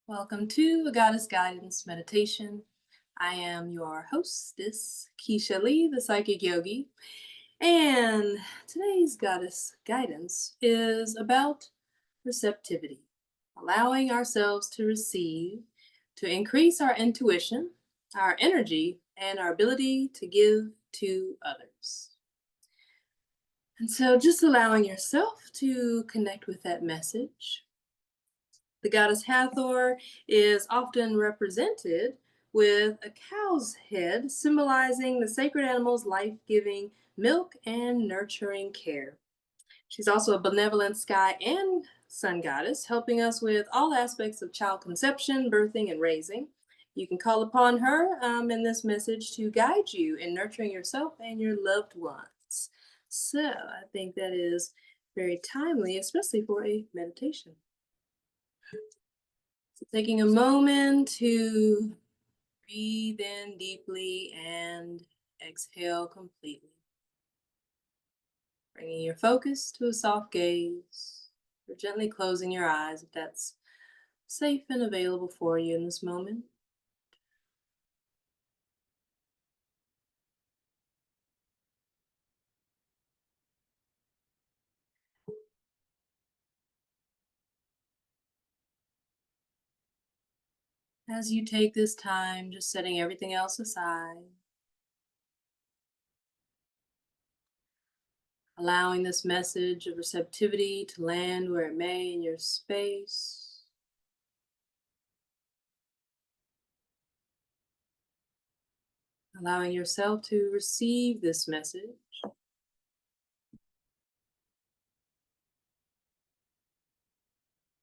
Welcome to a Goddess Guidance Meditation. I am your hostess, Kisha Lee, the Psychic Yogi, and today's Goddess Guidance is about receptivity, allowing ourselves to receive, to increase our intuition, our energy, and our ability to give to others. And so just allowing yourself to connect with that message. The goddess Hathor is often represented with a cow's head, symbolizing the sacred animal's life-giving milk and nurturing care. She's also a benevolent sky and sun goddess, helping us with all aspects of child conception, birthing, and raising. You can call upon her in this message to guide you in nurturing yourself and your loved ones. So I think that is very timely, especially for a meditation. So taking a moment to breathe in deeply and exhale completely. Bringing your focus to a soft gaze, or gently closing your eyes if that's safe and available for you in this moment. As you take this time, just setting everything else aside, allowing this message of receptivity to land where it may in your space. Allowing yourself to receive this message.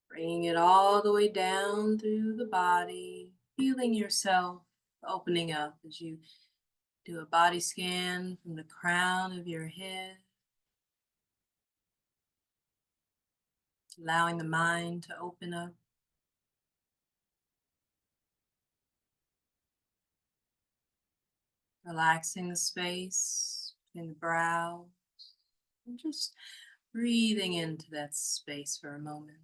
Bringing it all the way down through the body, feeling yourself opening up as you do a body scan from the crown of your head, allowing the mind to open up, relaxing the space between the brows, and just breathing into that space for a moment.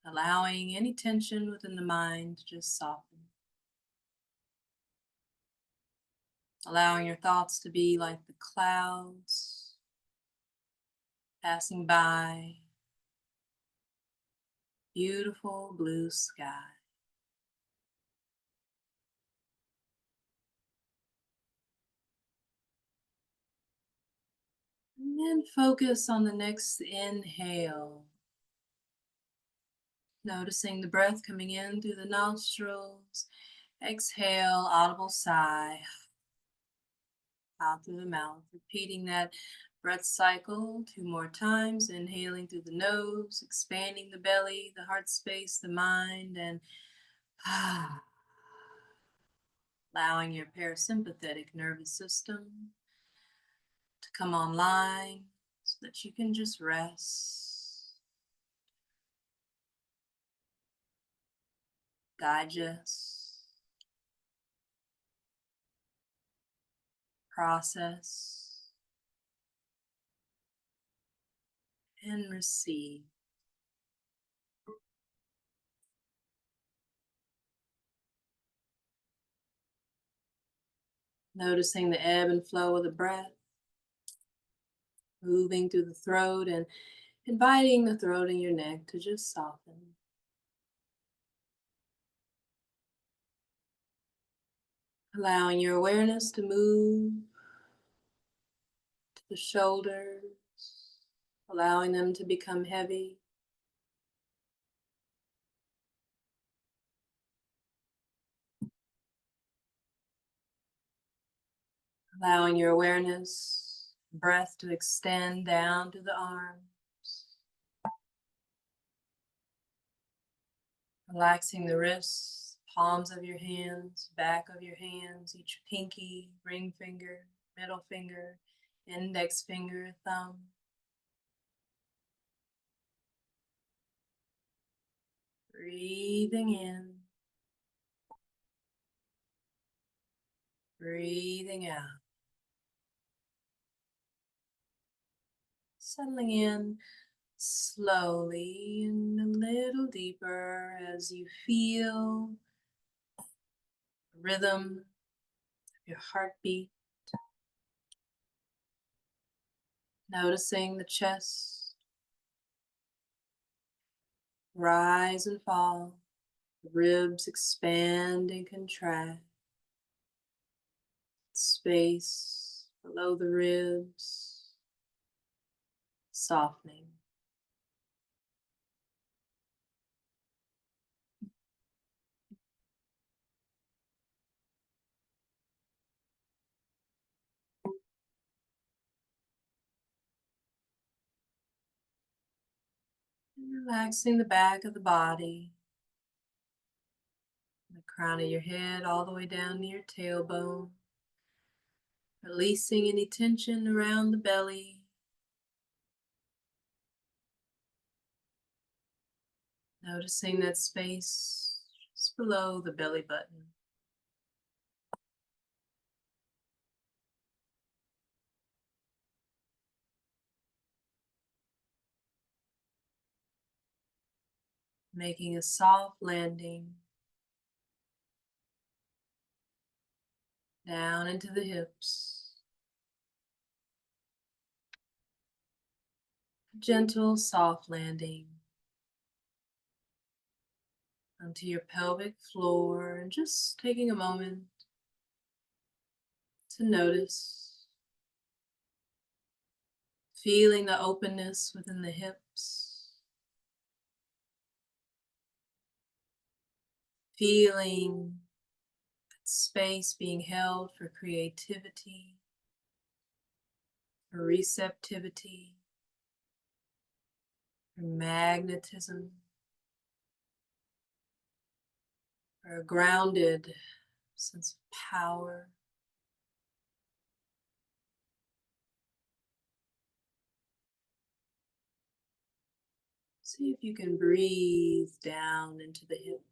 Allowing any tension within the mind to just soften. Allowing your thoughts to be like the clouds passing by. Beautiful blue sky. And then focus on the next inhale. Noticing the breath coming in through the nostrils. Exhale, audible sigh out through the mouth. Repeating that breath cycle 2 more times. Inhaling through the nose, expanding the belly, the heart space, the mind, and allowing your parasympathetic nervous system to come online so that you can just rest, digest, process, and receive. Noticing the ebb and flow of the breath, moving through the throat and inviting the throat and your neck to just soften. Allowing your awareness to move to the shoulders, allowing them to become heavy. Allowing your awareness, breath to extend down to the arms. Relaxing the wrists, palms of your hands, back of your hands, each pinky, ring finger, middle finger, index finger, thumb. Breathing in, breathing out. Settling in slowly and a little deeper as you feel the rhythm of your heartbeat, noticing the chest rise and fall, the ribs expand and contract, space below the ribs softening. And relaxing the back of the body, the crown of your head all the way down to your tailbone, releasing any tension around the belly, noticing that space just below the belly button. Making a soft landing down into the hips. A gentle, soft landing onto your pelvic floor, and just taking a moment to notice, feeling the openness within the hips, feeling space being held for creativity, for receptivity, for magnetism, for a grounded sense of power. See if you can breathe down into the hips.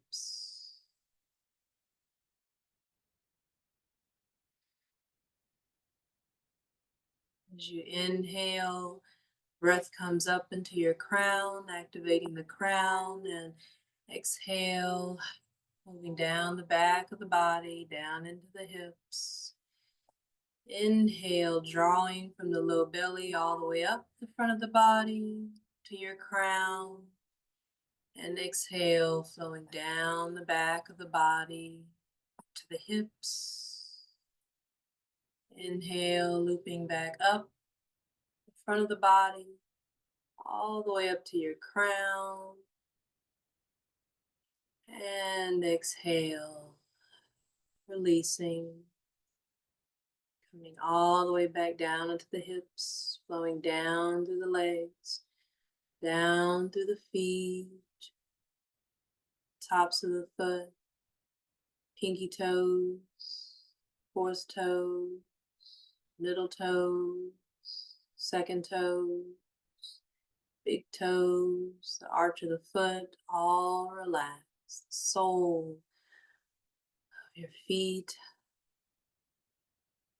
As you inhale, breath comes up into your crown, activating the crown, and exhale, moving down the back of the body, down into the hips. Inhale, drawing from the low belly all the way up the front of the body to your crown. And exhale, flowing down the back of the body to the hips. Inhale, looping back up the front of the body, all the way up to your crown. And exhale, releasing, coming all the way back down into the hips, flowing down through the legs, down through the feet, tops of the foot, pinky toes, fourth toes, middle toes, second toes, big toes, the arch of the foot, all relaxed. The sole of your feet,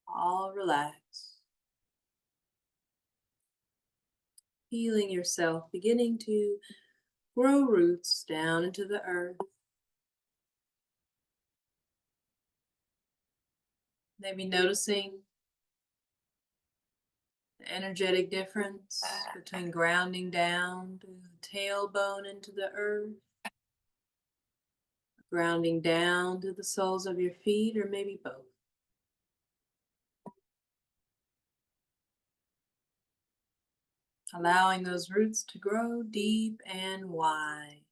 all relaxed. Feeling yourself beginning to grow roots down into the earth. Maybe noticing the energetic difference between grounding down to the tailbone into the earth, grounding down to the soles of your feet, or maybe both. Allowing those roots to grow deep and wide,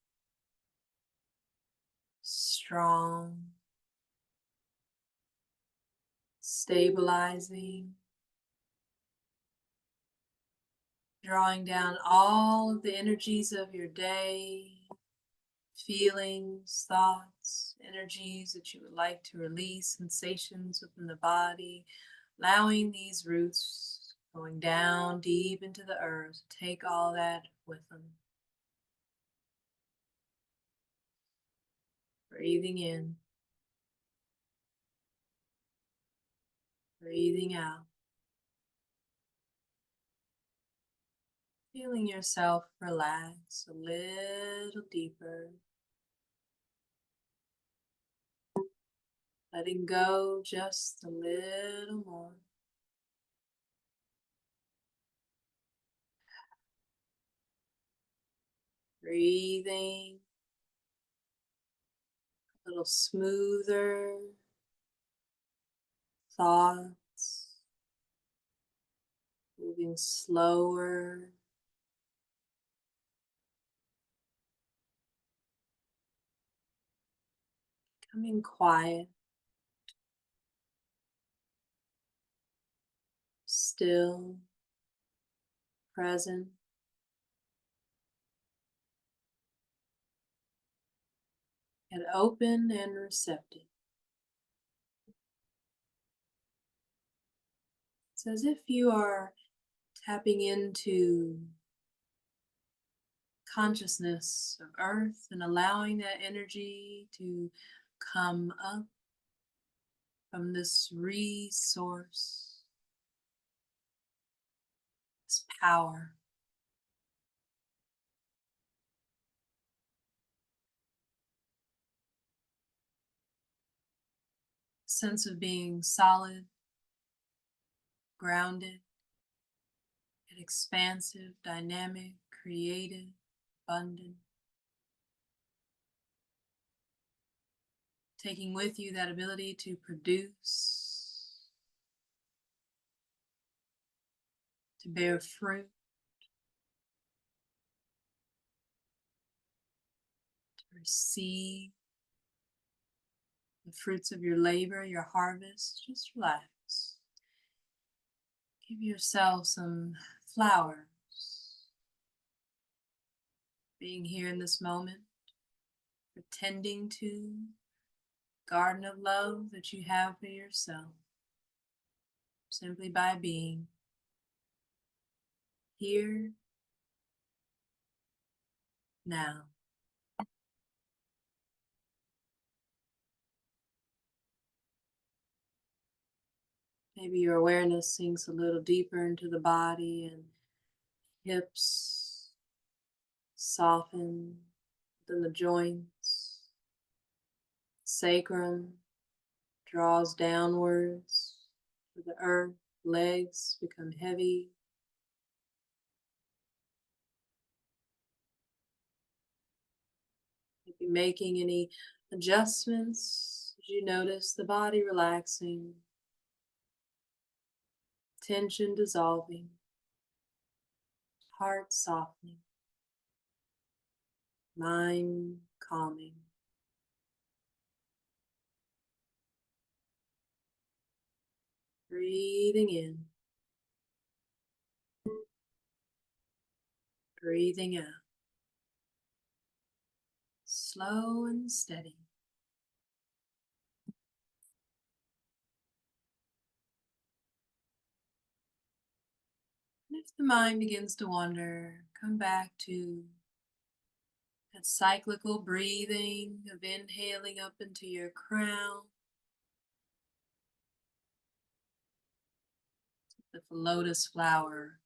strong, stabilizing, drawing down all of the energies of your day, feelings, thoughts, energies that you would like to release, sensations within the body, allowing these roots going down deep into the earth to take all that with them. Breathing in, breathing out. Feeling yourself relax a little deeper, letting go just a little more. Breathing a little smoother, thoughts moving slower, becoming quiet, still, present, and open and receptive. It's as if you are tapping into consciousness of earth and allowing that energy to come up from this resource, this power, sense of being solid, grounded, and expansive, dynamic, creative, abundant. Taking with you that ability to produce, to bear fruit, to receive the fruits of your labor, your harvest. Just relax. Give yourself some flowers. Being here in this moment, pretending to garden of love that you have for yourself, simply by being here now. Maybe your awareness sinks a little deeper into the body and hips soften within the joints. Sacrum draws downwards to the earth. Legs become heavy. Maybe making any adjustments as you notice the body relaxing, tension dissolving, heart softening, mind calming. Breathing in, breathing out. Slow and steady. And if the mind begins to wander, come back to that cyclical breathing of inhaling up into your crown. The lotus flower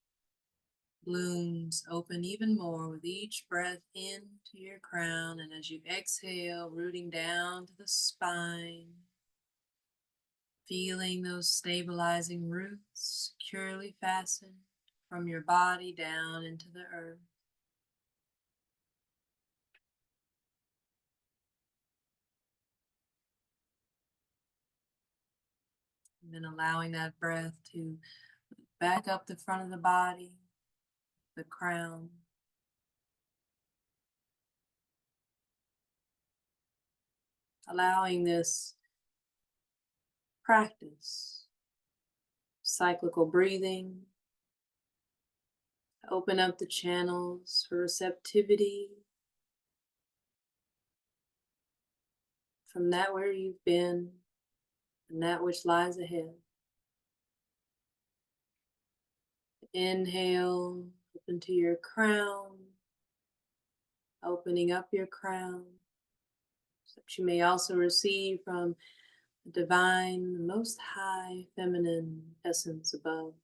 blooms open even more with each breath into your crown, and as you exhale, rooting down to the spine, feeling those stabilizing roots securely fastened from your body down into the earth. And then allowing that breath to back up the front of the body, the crown. Allowing this practice, cyclical breathing, open up the channels for receptivity from that where you've been and that which lies ahead. Inhale up into your crown, opening up your crown, so that you may also receive from the divine, the most high feminine essence above.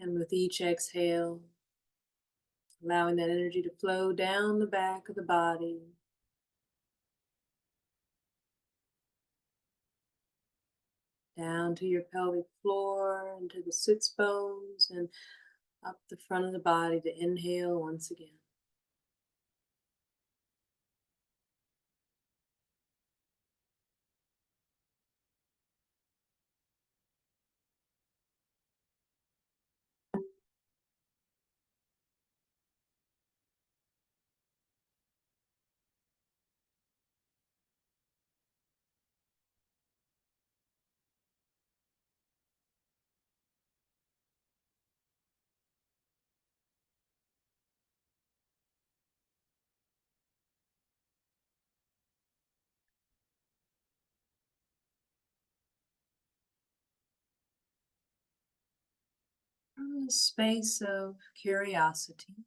And with each exhale, allowing that energy to flow down the back of the body, down to your pelvic floor, into the sits bones, and up the front of the body to inhale once again. From a space of curiosity,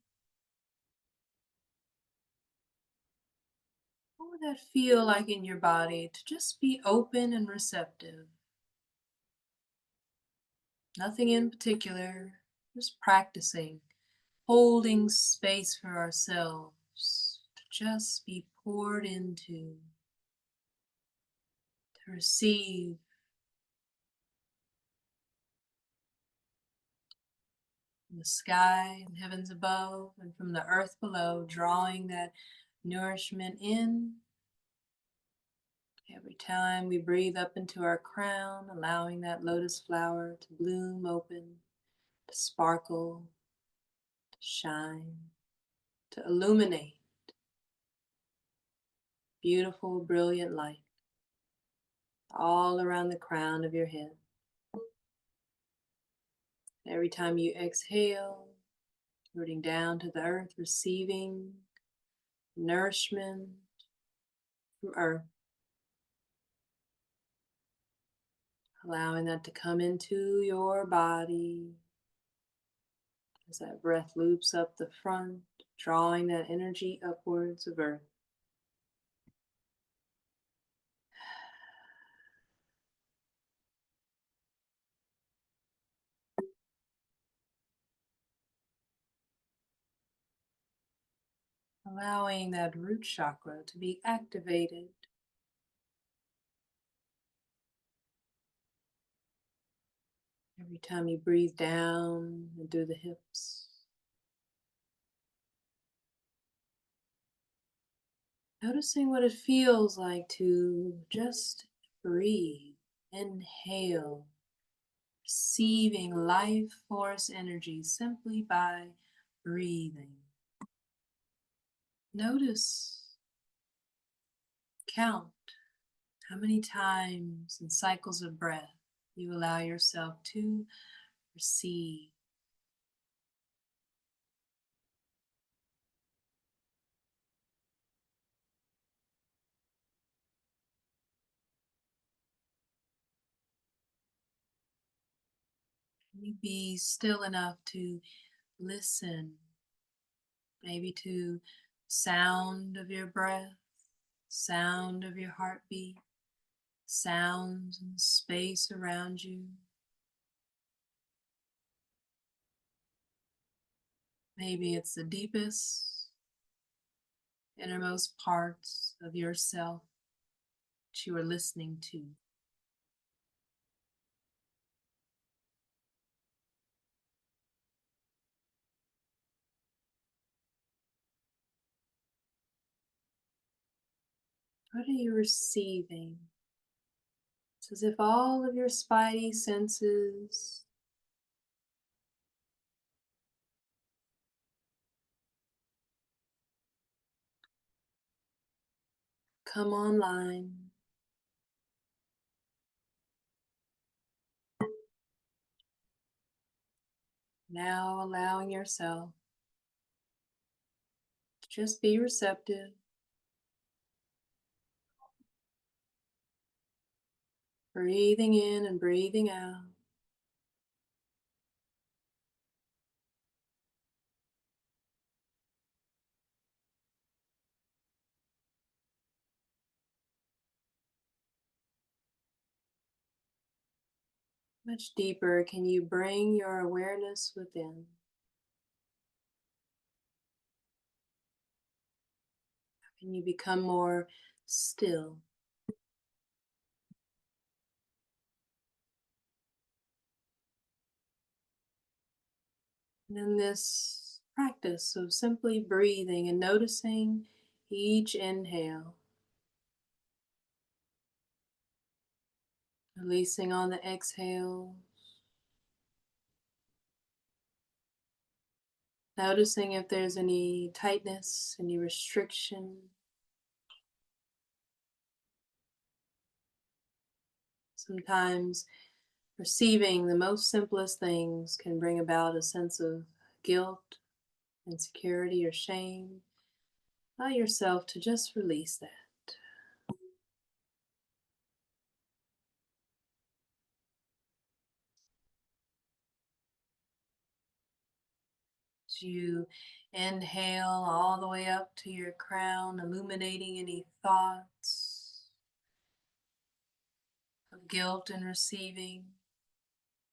what would that feel like in your body to just be open and receptive? Nothing in particular, just practicing, holding space for ourselves to just be poured into, to receive from the sky and heavens above and from the earth below, drawing that nourishment in. Every time we breathe up into our crown, allowing that lotus flower to bloom open, to sparkle, to shine, to illuminate beautiful, brilliant light all around the crown of your head. Every time you exhale, rooting down to the earth, receiving nourishment from earth, allowing that to come into your body as that breath loops up the front, drawing that energy upwards of earth. Allowing that root chakra to be activated. Every time you breathe down and through the hips. Noticing what it feels like to just breathe, inhale, receiving life force energy simply by breathing. Notice, count how many times in cycles of breath you allow yourself to receive. Can you be still enough to listen, maybe to sound of your breath, sound of your heartbeat, sounds and space around you. Maybe it's the deepest, innermost parts of yourself that you are listening to. What are you receiving? It's as if all of your spidey senses come online. Now allowing yourself to just be receptive, breathing in and breathing out. Much deeper can you bring your awareness within? Can you become more still? And in this practice of simply breathing and noticing each inhale, releasing on the exhale, noticing if there's any tightness, any restriction. Sometimes receiving the most simplest things can bring about a sense of guilt, insecurity, or shame. Allow yourself to just release that. As you inhale all the way up to your crown, illuminating any thoughts of guilt in receiving,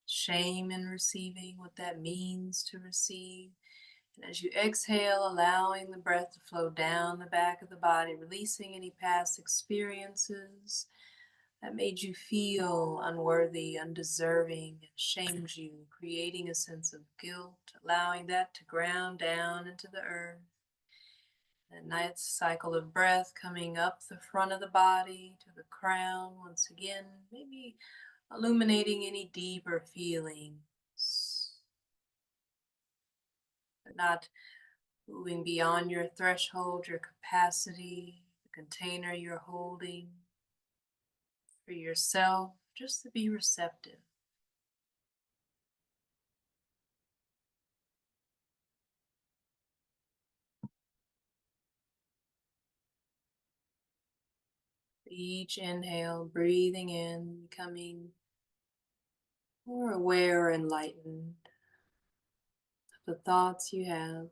shame in receiving, what that means to receive. And as you exhale, allowing the breath to flow down the back of the body, releasing any past experiences that made you feel unworthy, undeserving, and shamed you, creating a sense of guilt, allowing that to ground down into the earth. A nice cycle of breath coming up the front of the body to the crown once again, maybe illuminating any deeper feelings, but not moving beyond your threshold, your capacity, the container you're holding for yourself, just to be receptive. Each inhale, breathing in, becoming more aware, enlightened of the thoughts you have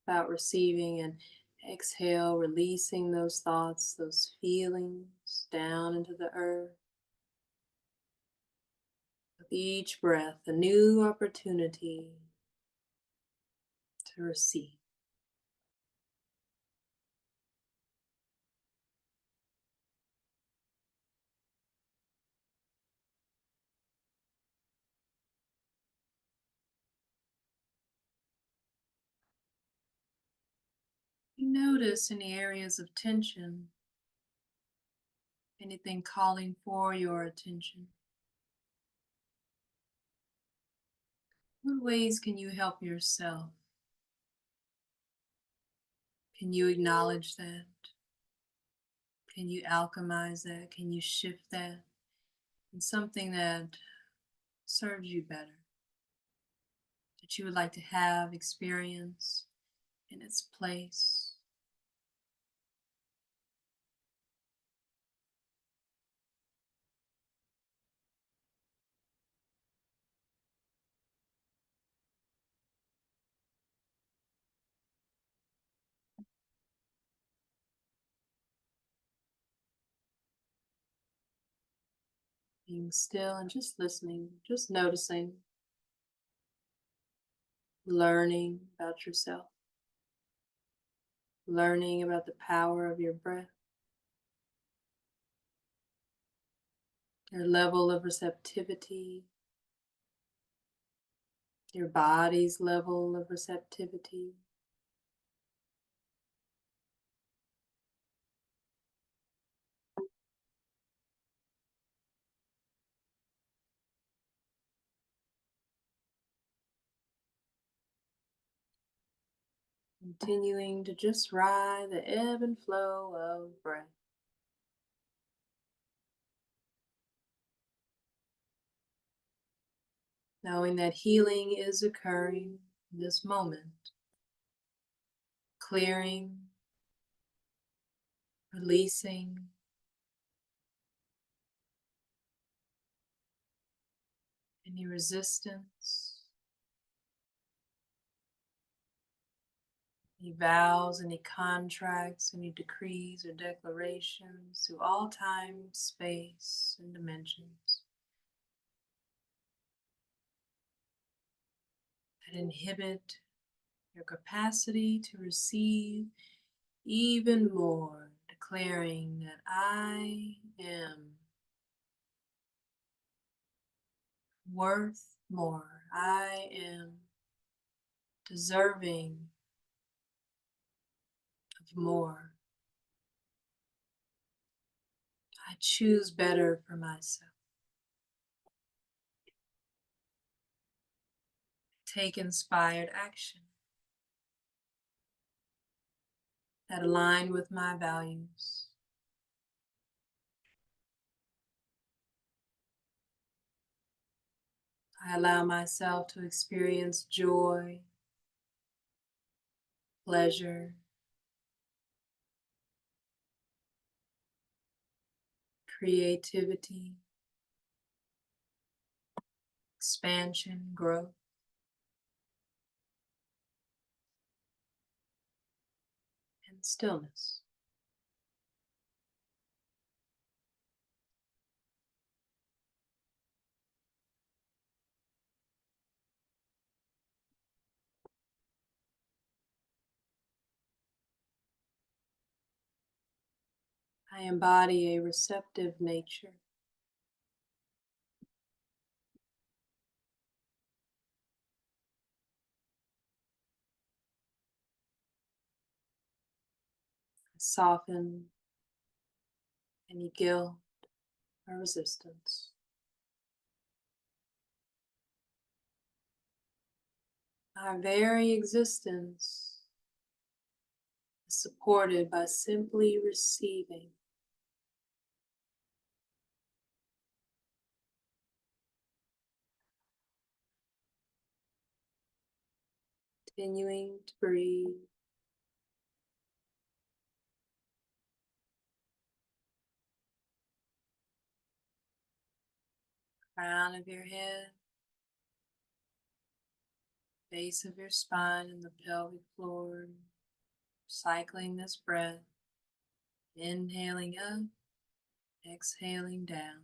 about receiving, and exhale, releasing those thoughts, those feelings down into the earth. With each breath, a new opportunity to receive. You notice any areas of tension, anything calling for your attention. What ways can you help yourself? Can you acknowledge that? Can you alchemize that? Can you shift that in something that serves you better, that you would like to have, experience in its place? Being still and just listening, just noticing, learning about yourself, learning about the power of your breath, your level of receptivity, your body's level of receptivity. Continuing to just ride the ebb and flow of breath. Knowing that healing is occurring in this moment. Clearing, releasing, any resistance, any vows, any contracts, any decrees or declarations through all time, space, and dimensions that inhibit your capacity to receive even more, declaring that I am worth more. I am deserving of more. I choose better for myself. Take inspired action that align with my values. I allow myself to experience joy, pleasure, creativity, expansion, growth, and stillness. I embody a receptive nature. I soften any guilt or resistance. Our very existence is supported by simply receiving. Continuing to breathe. Crown of your head, base of your spine and the pelvic floor. Cycling this breath, inhaling up, exhaling down.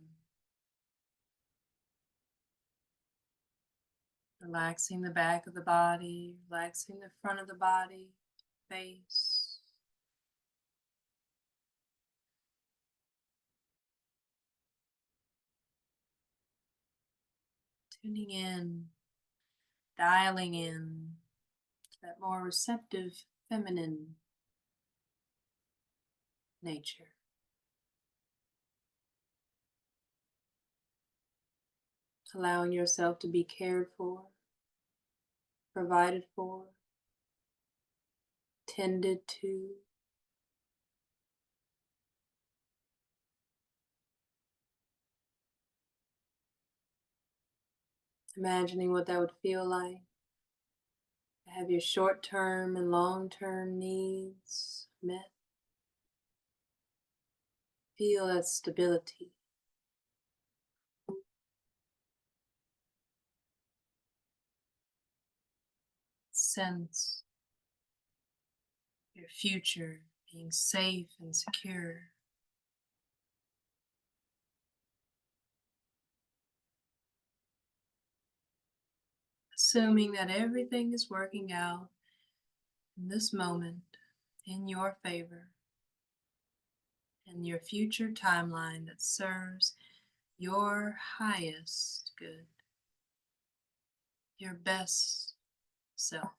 Relaxing the back of the body, relaxing the front of the body, face. Tuning in, dialing in to that more receptive feminine nature. Allowing yourself to be cared for, provided for, tended to. Imagining what that would feel like to have your short-term and long-term needs met. Feel that stability. Sense your future being safe and secure. Assuming that everything is working out in this moment in your favor and your future timeline that serves your highest good, your best self.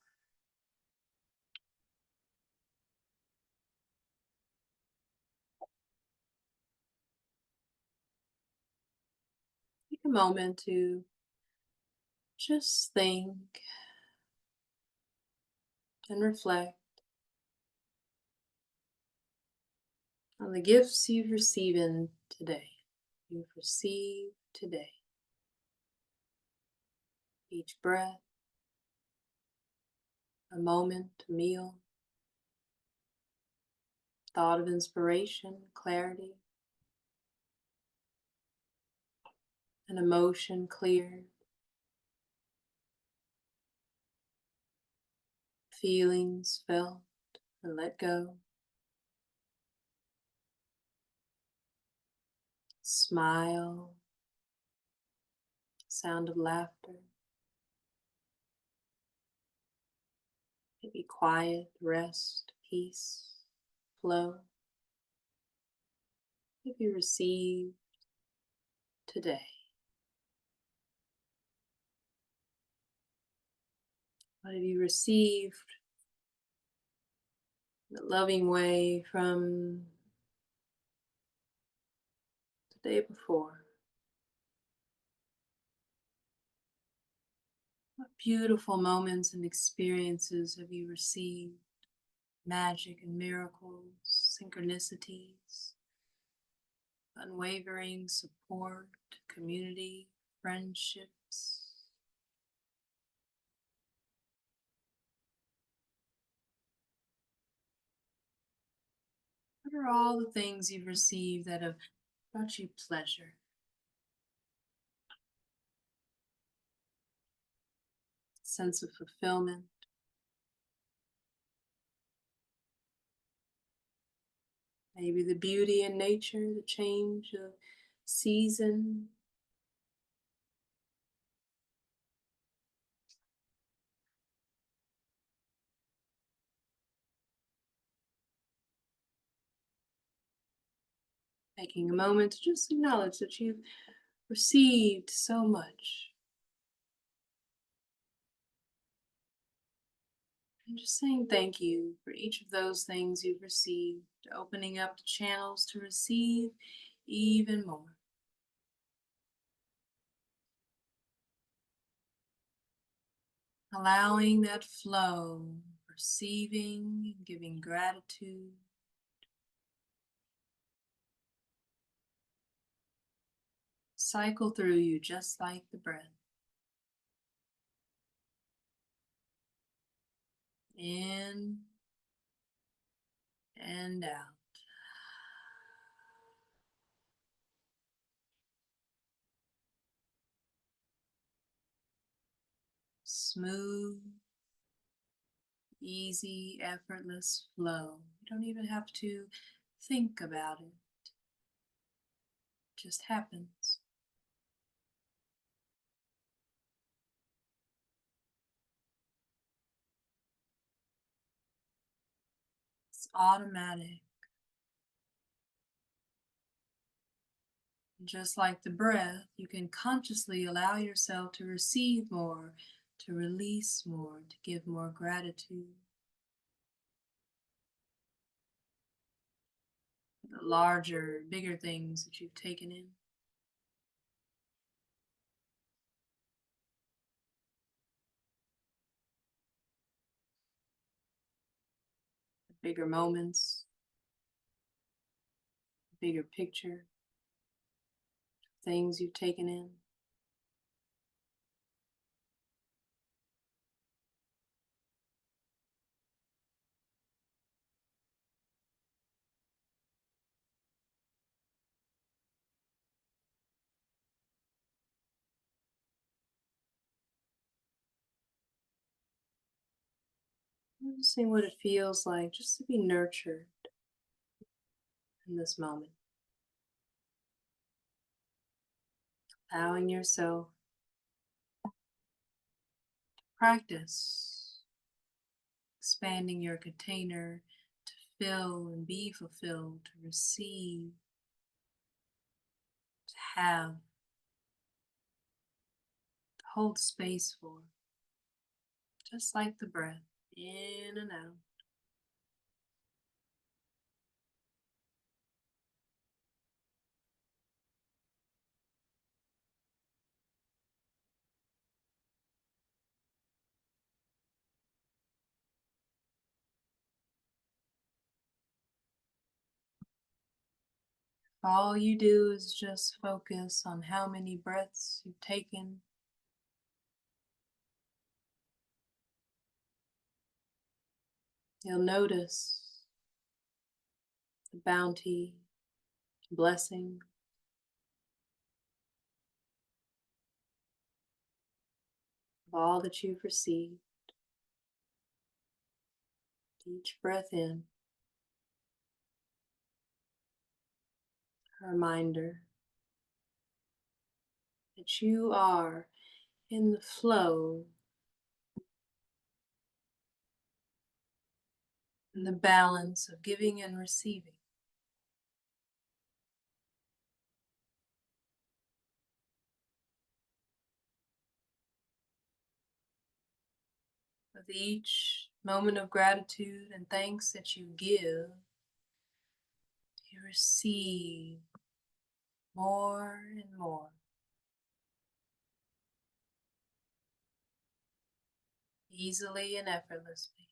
Take a moment to just think and reflect on the gifts you've received today. You've received today. Each breath, a moment, a meal, thought of inspiration, clarity, an emotion cleared, feelings felt. and let go. Smile, sound of laughter. Maybe quiet, rest, peace, flow. Maybe receive today. What have you received in a loving way from the day before? What beautiful moments and experiences have you received? Magic and miracles, synchronicities, unwavering support, community, friendships. What are all the things you've received that have brought you pleasure? Sense of fulfillment. Maybe the beauty in nature, the change of season. Taking a moment to just acknowledge that you've received so much. And just saying thank you for each of those things you've received, opening up the channels to receive even more. Allowing that flow, receiving, giving gratitude. Cycle through you just like the breath. In and out. Smooth, easy, effortless flow. You don't even have to think about it. It just happens. It's automatic. Just like the breath, you can consciously allow yourself to receive more, to release more, to give more gratitude. The larger, bigger things that you've taken in. The bigger moments, the bigger picture, things you've taken in. Noticing what it feels like just to be nurtured in this moment. Allowing yourself to practice expanding your container to fill and be fulfilled, to receive, to have, to hold space for, just like the breath, in and out. All you do is just focus on how many breaths you've taken. You'll notice the bounty, blessing of all that you've received. Each breath in, a reminder that you are in the flow, in the balance of giving and receiving. With each moment of gratitude and thanks that you give, you receive more and more, easily and effortlessly.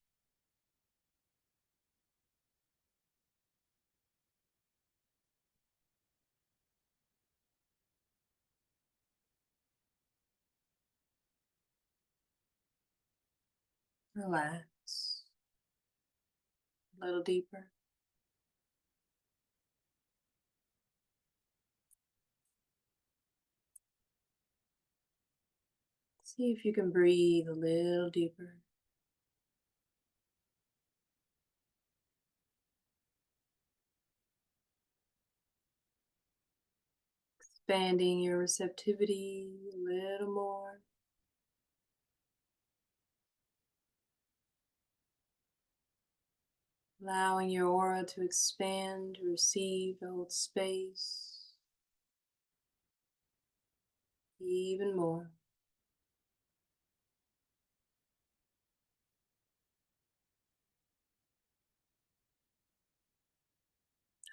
Relax a little deeper. See if you can breathe a little deeper. Expanding your receptivity a little more. Allowing your aura to expand, to receive, to hold space even more.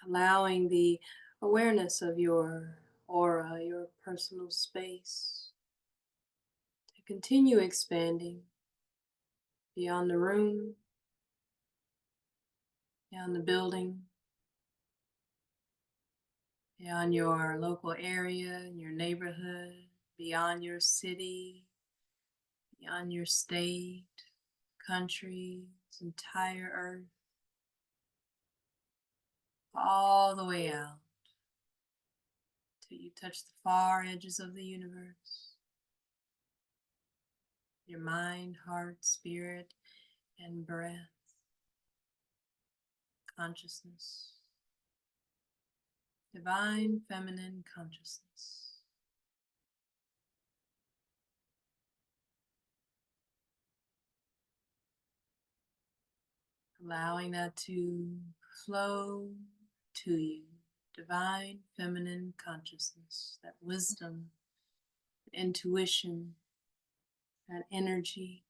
Allowing the awareness of your aura, your personal space, to continue expanding beyond the room, beyond the building, beyond your local area, your neighborhood, beyond your city, beyond your state, country, this entire earth, all the way out till you touch the far edges of the universe. Your mind, heart, spirit, and breath, consciousness, divine feminine consciousness. Allowing that to flow to you. Divine feminine consciousness, that wisdom, intuition, that energy,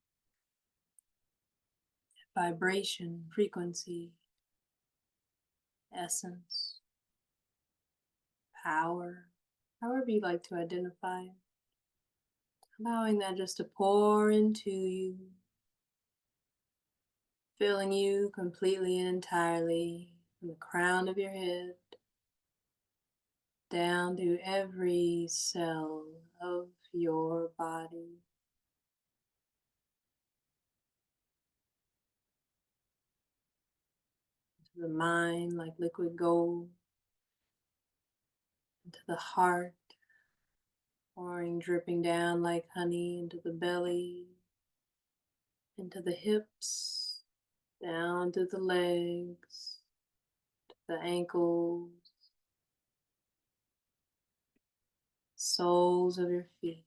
vibration, frequency, essence, power, however you like to identify it. Allowing that just to pour into you, filling you completely and entirely from the crown of your head down to every cell of your body. To the mind like liquid gold, into the heart, pouring, dripping down like honey into the belly, into the hips, down to the legs, to the ankles, soles of your feet.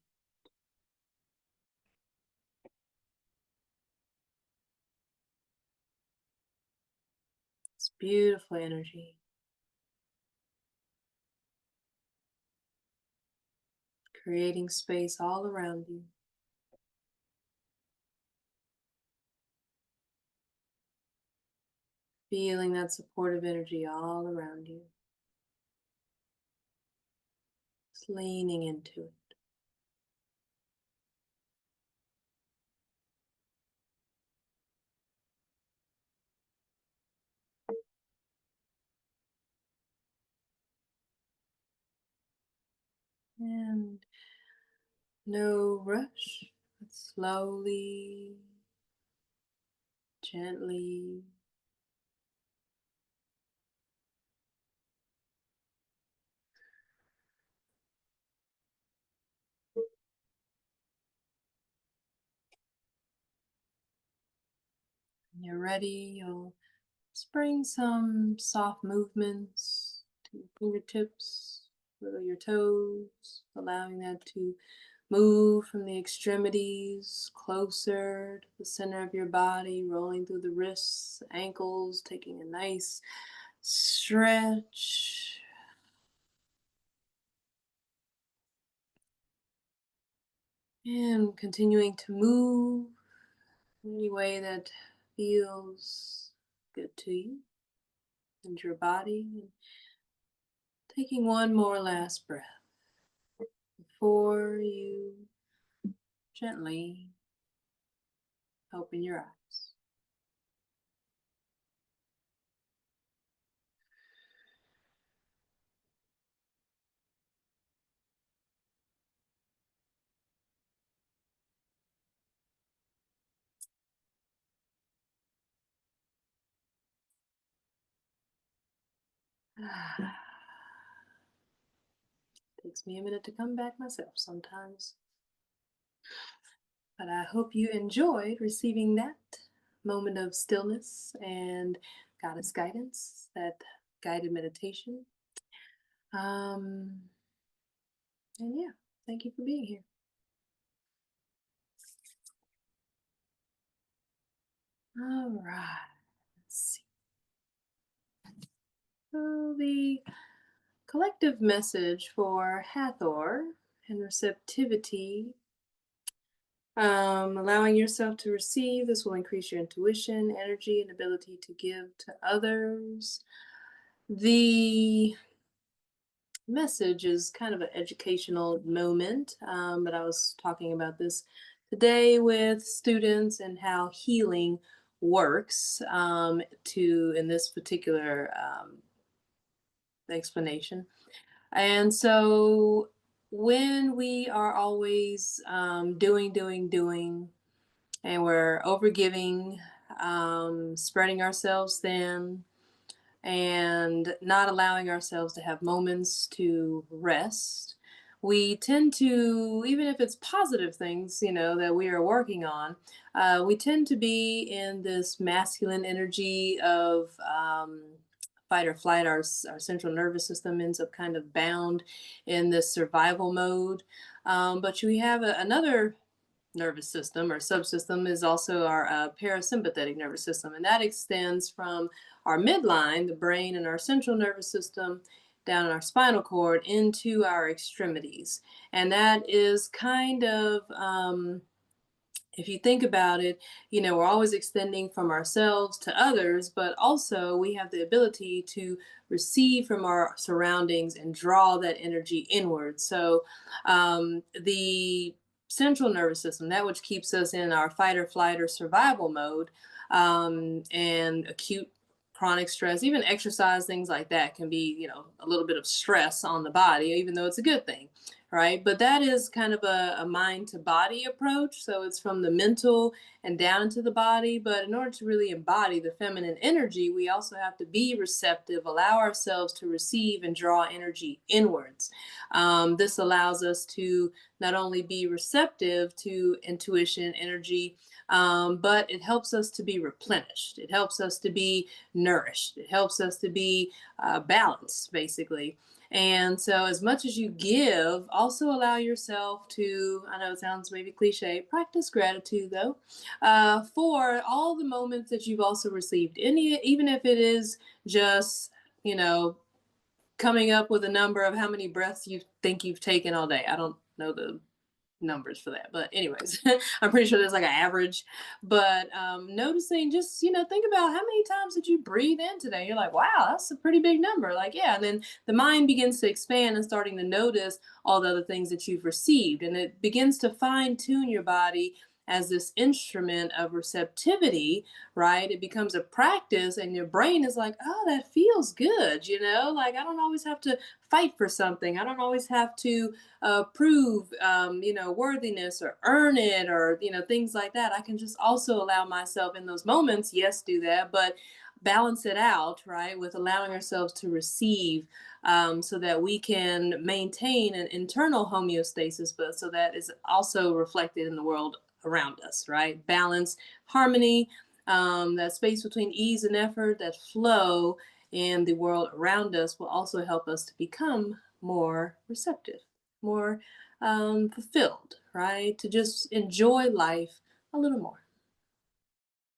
It's beautiful energy, creating space all around you. Feeling that supportive energy all around you. Just leaning into it. And no rush, but slowly, gently, you're ready, you'll just bring some soft movements to your fingertips, wiggle your toes, allowing that to move from the extremities closer to the center of your body, rolling through the wrists, ankles, taking a nice stretch. And continuing to move in any way that feels good to you and your body. And taking one more last breath before you gently open your eyes. Takes me a minute to come back myself sometimes. But I hope you enjoyed receiving that moment of stillness and goddess guidance, that guided meditation. And yeah, thank you for being here. All right, let's see. So the collective message for Hathor and receptivity, allowing yourself to receive. This will increase your intuition, energy, and ability to give to others. The message is kind of an educational moment, but I was talking about this today with students and how healing works in this particular explanation. And so when we are always doing, and we're overgiving, spreading ourselves thin, and not allowing ourselves to have moments to rest, we tend to, even if it's positive things, that we are working on, we tend to be in this masculine energy of fight or flight. Our central nervous system ends up kind of bound in this survival mode. But we have another nervous system or subsystem is also our parasympathetic nervous system, and that extends from our midline, the brain, and our central nervous system down in our spinal cord into our extremities. And that is kind of if you think about it, we're always extending from ourselves to others, but also we have the ability to receive from our surroundings and draw that energy inward. So the central nervous system, that which keeps us in our fight or flight or survival mode, and acute chronic stress, even exercise, things like that can be, a little bit of stress on the body, even though it's a good thing, right? But that is kind of a mind to body approach. So it's from the mental and down into the body. But in order to really embody the feminine energy, we also have to be receptive, allow ourselves to receive and draw energy inwards. This allows us to not only be receptive to intuition, energy, but it helps us to be replenished. It helps us to be nourished. It helps us to be balanced, basically. And so, as much as you give, also allow yourself to, I know it sounds maybe cliche, practice gratitude though, for all the moments that you've also received. Even if it is just, you know, coming up with a number of how many breaths you think you've taken all day. I don't know the numbers for that, but anyways, I'm pretty sure there's like an average. But noticing, just think about how many times did you breathe in today. You're like, wow, that's a pretty big number. Like, yeah. And then the mind begins to expand and starting to notice all the other things that you've received, and it begins to fine tune your body as this instrument of receptivity, right? It becomes a practice, and your brain is like, oh, that feels good. Like, I don't always have to fight for something. I don't always have to prove, worthiness or earn it, or, things like that. I can just also allow myself in those moments, yes, do that, but balance it out, right, with allowing ourselves to receive, so that we can maintain an internal homeostasis, but so that is also reflected in the world around us, right? Balance, harmony, That space between ease and effort, that flow in the world around us will also help us to become more receptive, more fulfilled, right? To just enjoy life a little more.